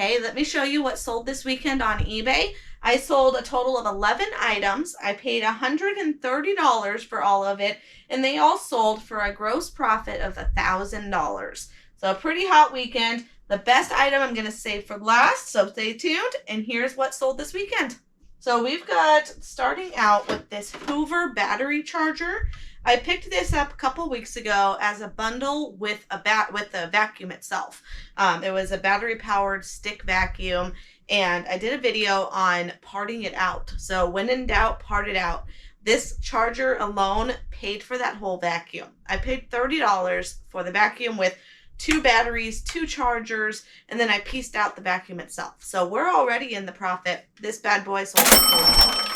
Okay, let me show you what sold this weekend on eBay. I sold a total of 11 items. I paid $130 for all of it, and they all sold for a gross profit of $1,000. So a pretty hot weekend. The best item I'm going to save for last, so stay tuned, and here's what sold this weekend. So we've got, starting out with this Hoover battery charger. I picked this up a couple weeks ago as a bundle with the vacuum itself. It was a battery powered stick vacuum, and I did a video on parting it out. So when in doubt, part it out. This charger alone paid for that whole vacuum. I paid $30 for the vacuum with 2 batteries, 2 chargers, and then I pieced out the vacuum itself. So we're already in the profit. This bad boy sold for $40.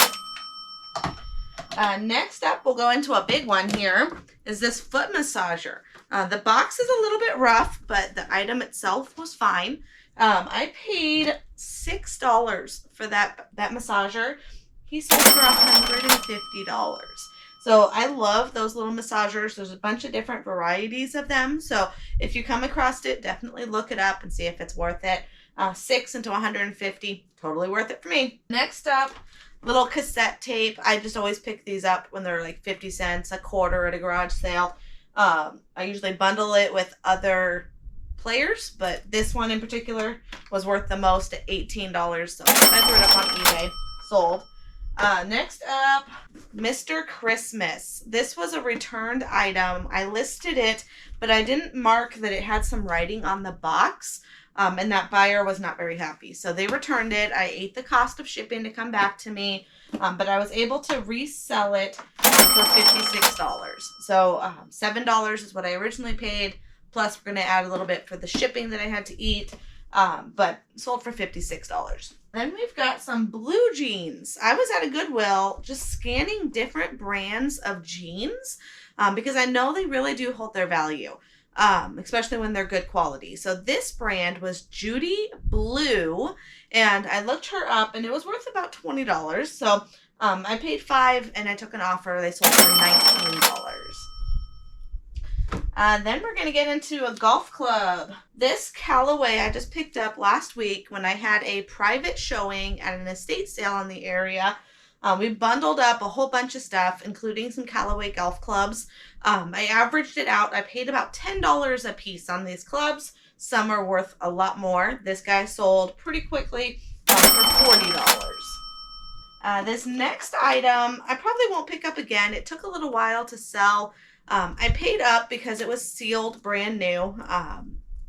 Next up, we'll go into a big one here, is this foot massager. The box is a little bit rough, but the item itself was fine. I paid $6 for that massager. He sold for $150. So I love those little massagers. There's a bunch of different varieties of them. So if you come across it, definitely look it up and see if it's worth it. 6 into 150, totally worth it for me. Next up, little cassette tape. I just always pick these up when they're like 50 cents, a quarter at a garage sale. I usually bundle it with other players, but this one in particular was worth the most at $18. So I threw it up on eBay, sold. Next up, Mr. Christmas. This was a returned item. I listed it, but I didn't mark that it had some writing on the box. And that buyer was not very happy. So they returned it. I ate the cost of shipping to come back to me, but I was able to resell it for $56. So $7 is what I originally paid, plus we're going to add a little bit for the shipping that I had to eat, but sold for $56. Then we've got some blue jeans. I was at a Goodwill just scanning different brands of jeans because I know they really do hold their value. Especially when they're good quality. So this brand was Judy Blue, and I looked her up, and it was worth about $20. So I paid $5, and I took an offer. They sold for $19. Then we're going to get into a golf club. This Callaway I just picked up last week when I had a private showing at an estate sale in the area. We bundled up a whole bunch of stuff, including some Callaway golf clubs. I averaged it out. I paid about $10 a piece on these clubs. Some are worth a lot more. This guy sold pretty quickly for $40. This next item, I probably won't pick up again. It took a little while to sell. I paid up because it was sealed, brand new.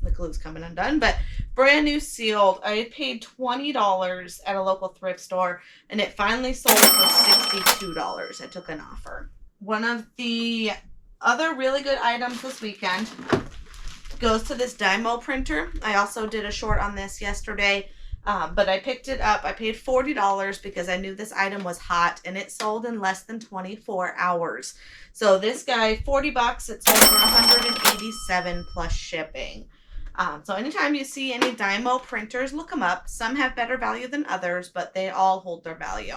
The glue's coming undone, but brand new sealed. I paid $20 at a local thrift store, and it finally sold for $62. I took an offer. One of the other really good items this weekend goes to this DYMO printer. I also did a short on this yesterday, but I picked it up. I paid $40 because I knew this item was hot, and it sold in less than 24 hours. So this guy, $40, it sold for $187 plus shipping. So anytime you see any DYMO printers, look them up. Some have better value than others, but they all hold their value.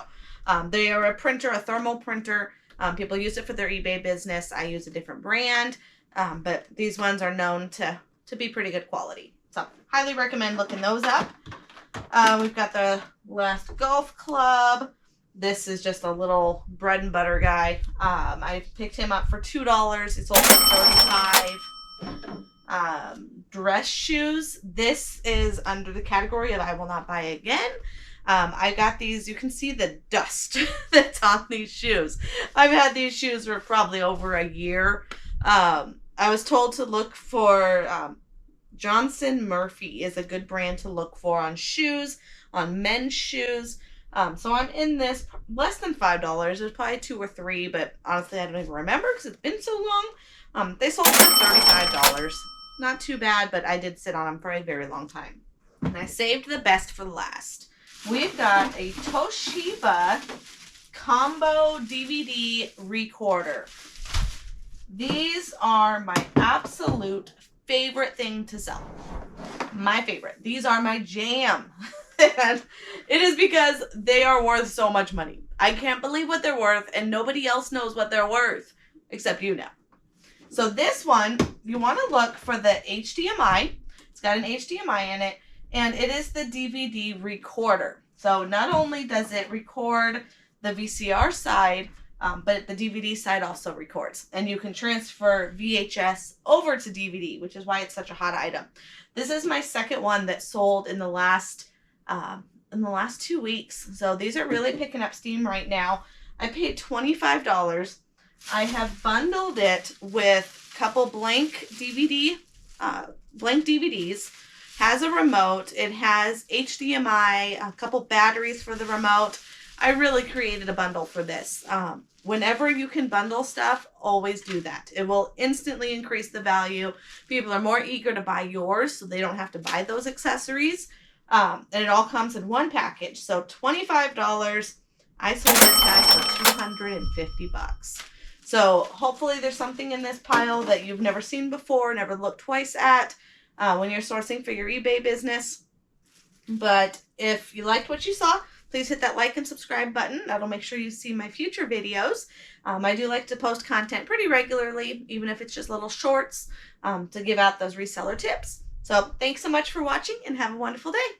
They are a printer, a thermal printer. People use it for their eBay business. I use a different brand, but these ones are known to be pretty good quality. So highly recommend looking those up. We've got the last golf club. This is just a little bread and butter guy. I picked him up for $2. He sold for $35. Dress shoes. This is under the category of I will not buy again. I got these. You can see the dust that's on these shoes. I've had these shoes for probably over a year. I was told to look for Johnson Murphy is a good brand to look for on shoes, on men's shoes. So I'm in this less than $5. There's probably 2 or 3, but honestly I don't even remember because it's been so long. They sold for $35. Not too bad, but I did sit on them for a very long time. And I saved the best for last. We've got a Toshiba combo DVD recorder. These are my absolute favorite thing to sell. My favorite. These are my jam. And it is because they are worth so much money. I can't believe what they're worth, and nobody else knows what they're worth, except you know. So this one, you want to look for the HDMI. It's got an HDMI in it, and it is the DVD recorder. So not only does it record the VCR side, but the DVD side also records, and you can transfer VHS over to DVD, which is why it's such a hot item. This is my second one that sold in the last 2 weeks. So these are really picking up steam right now. I paid $25. I have bundled it with a couple blank DVDs. Has a remote. It has HDMI, a couple batteries for the remote. I really created a bundle for this. Whenever you can bundle stuff, always do that. It will instantly increase the value. People are more eager to buy yours, so they don't have to buy those accessories. And it all comes in one package. So $25. I sold this guy for $250. So hopefully there's something in this pile that you've never seen before, never looked twice at when you're sourcing for your eBay business. But if you liked what you saw, please hit that like and subscribe button. That'll make sure you see my future videos. I do like to post content pretty regularly, even if it's just little shorts to give out those reseller tips. So thanks so much for watching and have a wonderful day.